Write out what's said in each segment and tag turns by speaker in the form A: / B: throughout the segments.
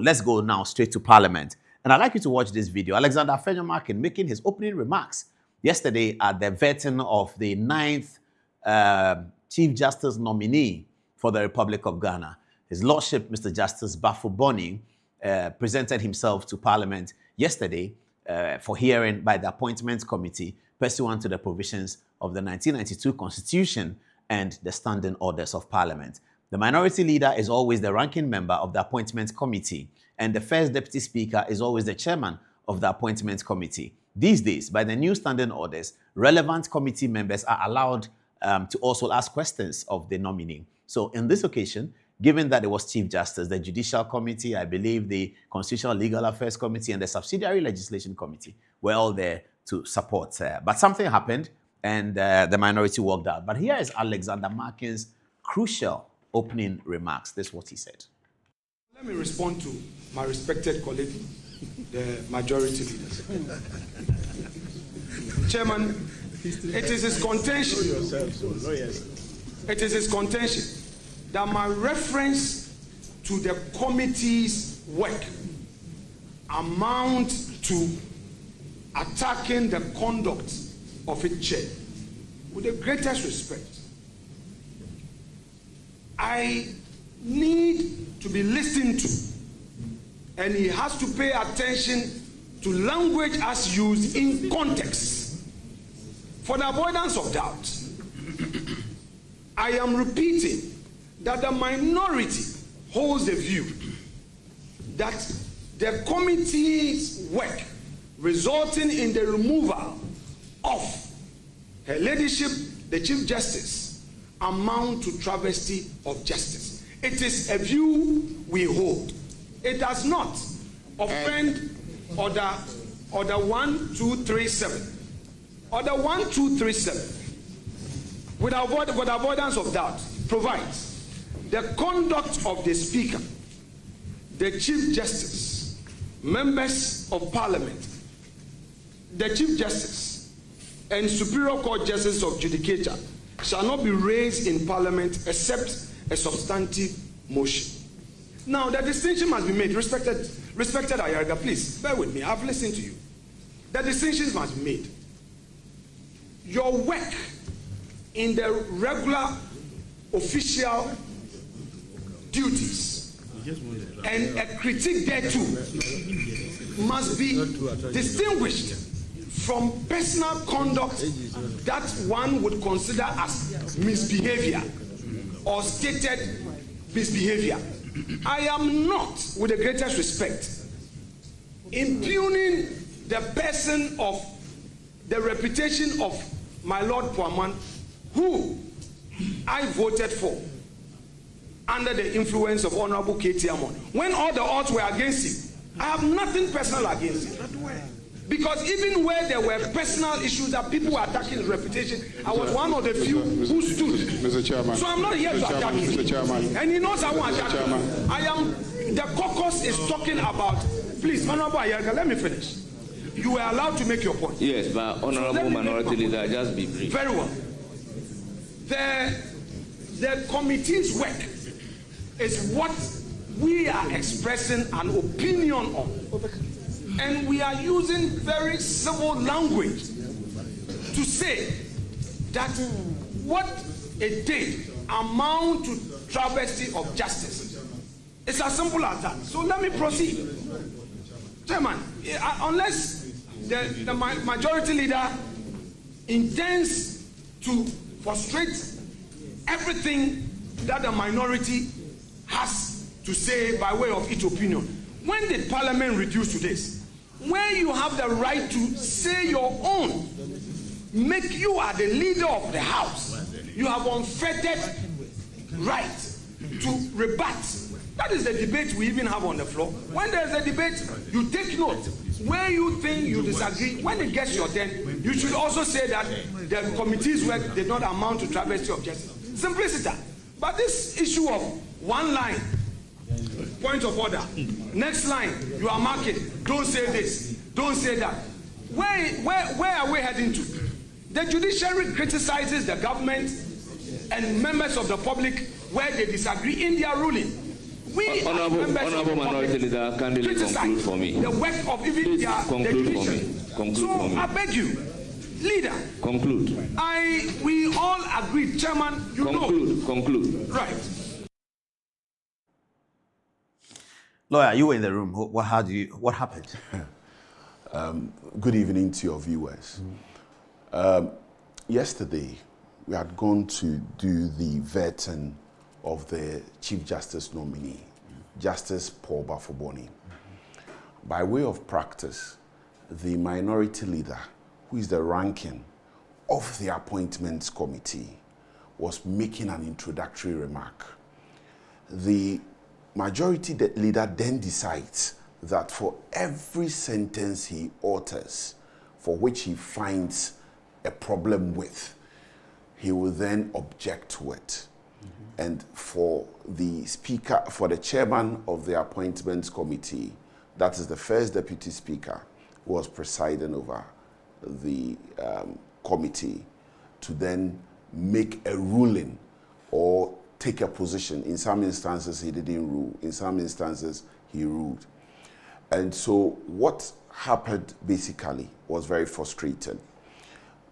A: let's go now straight to Parliament. And I'd like you to watch this video. Alexander Afenyo Markin making his opening remarks yesterday at the vetting of the 9th Chief Justice nominee for the Republic of Ghana. His Lordship, Mr. Justice Baffoe Bonnie, presented himself to Parliament yesterday for hearing by the Appointments Committee pursuant to the provisions of the 1992 Constitution and the Standing Orders of Parliament. The Minority Leader is always the ranking member of the Appointments Committee, and the First Deputy Speaker is always the Chairman of the Appointments Committee. These days, by the new Standing Orders, relevant committee members are allowed to also ask questions of the nominee. So in this occasion, given that it was Chief Justice, the Judicial Committee, I believe the Constitutional Legal Affairs Committee and the Subsidiary Legislation Committee were all there to support. But something happened and the minority walked out. But here is Alexander Markin's crucial opening remarks. This is what he said.
B: Let me respond to my respected colleague, the Majority Leader. Chairman, it is his contention. It is his contention that my reference to the committee's work amount to attacking the conduct of its chair. With the greatest respect, I need to be listened to, and he has to pay attention to language as used in context. For the avoidance of doubt, I am repeating that the minority holds the view that the committee's work resulting in the removal of Her Ladyship, the Chief Justice, amount to travesty of justice. It is a view we hold. It does not offend Order 1237. Order 1237, with avoidance of doubt, provides the conduct of the Speaker, the Chief Justice, members of Parliament, the Chief Justice, and Superior Court Justice of Judicature shall not be raised in Parliament except a substantive motion. Now, the distinction must be made. Respected Ayarga, please, bear with me. I've listened to you. The distinctions must be made. Your work in the regular official duties and a critique thereto must be distinguished from personal conduct that one would consider as misbehavior or stated misbehavior. I am not, with the greatest respect, impugning the person of the reputation of my Lord Puaman, who I voted for under the influence of Honorable K.T. Amon. When all the odds were against him, I have nothing personal against him. Because even where there were personal issues that people were attacking his reputation, I was one of the few who stood.
C: Mr. Chairman.
B: So I'm not here to attack him.
C: Mr. Chairman.
B: And he knows I won't attack him. The caucus is talking about, please, Honorable Ayarga, let me finish. You were allowed to make your point.
D: Yes, but Honorable Minority Leader, just be brief.
B: Very well. The committee's work is what we are expressing an opinion on. And we are using very civil language to say that what it did amount to travesty of justice. It's as simple as that. So let me proceed. Chairman, unless the Majority Leader intends to frustrate everything that the minority has to say by way of its opinion, when did Parliament reduce to this? When you have the right to say your own, you are the leader of the House, you have unfettered right to rebut. That is the debate we even have on the floor. When there is a debate, you take note. Where you think you disagree, when it gets your turn, you should also say that the committee's work did not amount to travesty of justice. Simplicity. But this issue of one line, point of order, next line, you are marking, don't say this, don't say that. Where are we heading to? The judiciary criticizes the government and members of the public where they disagree in their ruling. we
D: Honorable Minority Leader, kindly conclude for me.
B: The work of even
D: Please
B: their
D: conclude for
B: division.
D: me. Conclude
B: So
D: for me.
B: I beg you, leader.
D: Conclude.
B: We all agree, Chairman. You know.
D: Conclude.
B: Right.
A: Lawyer, you were in the room. What happened?
C: Good evening to your viewers. Yesterday, we had gone to do the vetting of the Chief Justice nominee, Justice Lord Baffoe Bonnie. By way of practice, the minority leader, who is the ranking of the appointments committee, was making an introductory remark. The majority leader then decides that for every sentence he utters, for which he finds a problem with, he will then object to it. And for the speaker, for the chairman of the appointments committee, that is the first deputy speaker who was presiding over the committee, to then make a ruling or take a position. In some instances, he didn't rule. In some instances, he ruled. And so what happened basically was very frustrating.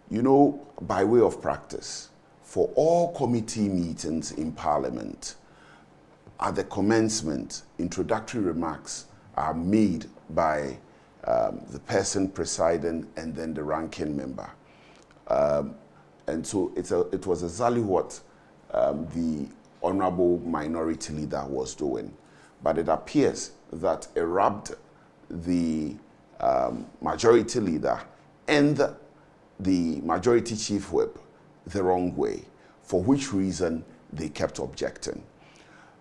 C: You know, by way of practice, for all committee meetings in Parliament, at the commencement, introductory remarks are made by the person presiding and then the ranking member. And so it was exactly what the Honorable Minority Leader was doing. But it appears that it rubbed the Majority Leader and the Majority Chief Whip the wrong way, for which reason they kept objecting.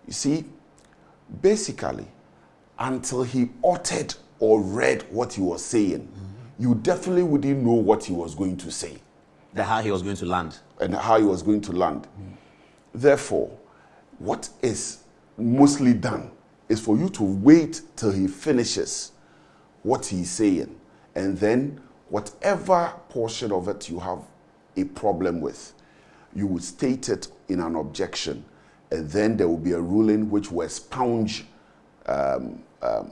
C: You see, basically, until he uttered or read what he was saying, you definitely wouldn't know what he was going to say.
A: How he was going to land.
C: And how he was going to land. Therefore, what is mostly done is for you to wait till he finishes what he's saying, and then whatever portion of it you have a problem with, you would state it in an objection, and then there will be a ruling which will expunge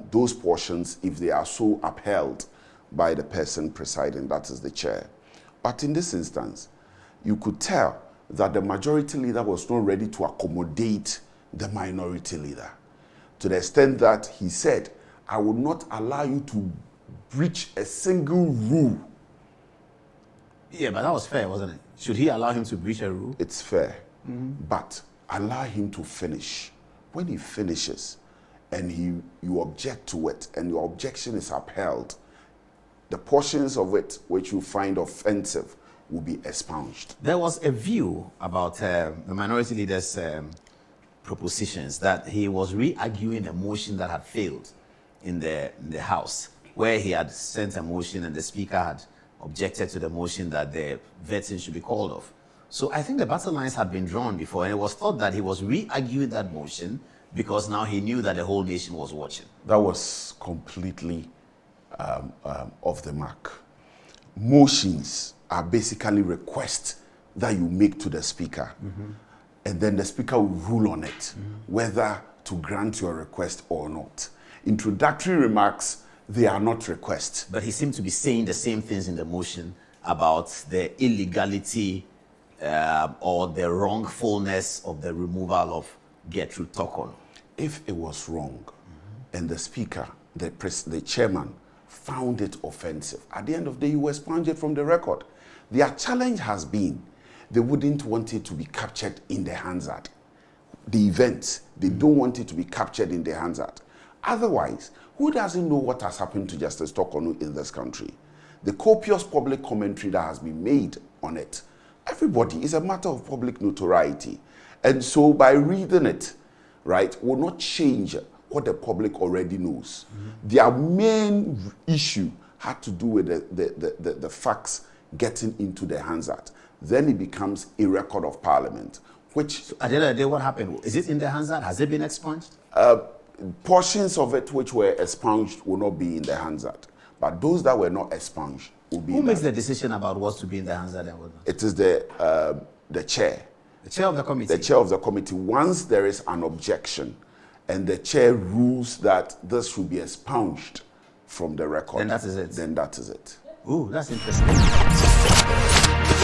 C: those portions if they are so upheld by the person presiding, that is the chair. But in this instance, you could tell that the majority leader was not ready to accommodate the minority leader, to the extent that he said, I will not allow you to breach a single rule.
A: Yeah, but that was fair, wasn't it? Should he allow him to breach a rule?
C: It's fair, but allow him to finish. When he finishes and you object to it and your objection is upheld, the portions of it which you find offensive will be expunged.
A: There was a view about the minority leader's propositions that he was re-arguing a motion that had failed in the House, where he had sent a motion and the Speaker had objected to the motion that the vetting should be called off. So I think the battle lines had been drawn before, and it was thought that he was re-arguing that motion because now he knew that the whole nation was watching.
C: That was completely off the mark. Motions are basically requests that you make to the Speaker, and then the Speaker will rule on it, whether to grant your request or not. Introductory remarks, they are not requests.
A: But he seemed to be saying the same things in the motion about the illegality or the wrongfulness of the removal of Gertrude Tokon.
C: If it was wrong, and the Speaker, the chairman, found it offensive, at the end of the day, you will expunge it from the record. Their challenge has been, they wouldn't want it to be captured in the Hansard. The event, they don't want it to be captured in the Hansard. Otherwise, who doesn't know what has happened to Justice Tokonu in this country? The copious public commentary that has been made on it. Everybody, is a matter of public notoriety. And so by reading it, right, will not change what the public already knows. Their main issue had to do with the facts getting into the Hansard. Then it becomes a record of Parliament, which...
A: So at the end of the day, what happened? Is it in the Hansard? Has it been expunged?
C: Portions of it which were expunged will not be in the Hansard. But those that were not expunged will be
A: Who makes the decision about what's to be in the Hansard and what not?
C: It is the chair.
A: The chair of the committee?
C: The chair of the committee. Once there is an objection, and the chair rules that this should be expunged from the record,
A: Then that is it.
C: Then that is it.
A: Ooh, that's interesting.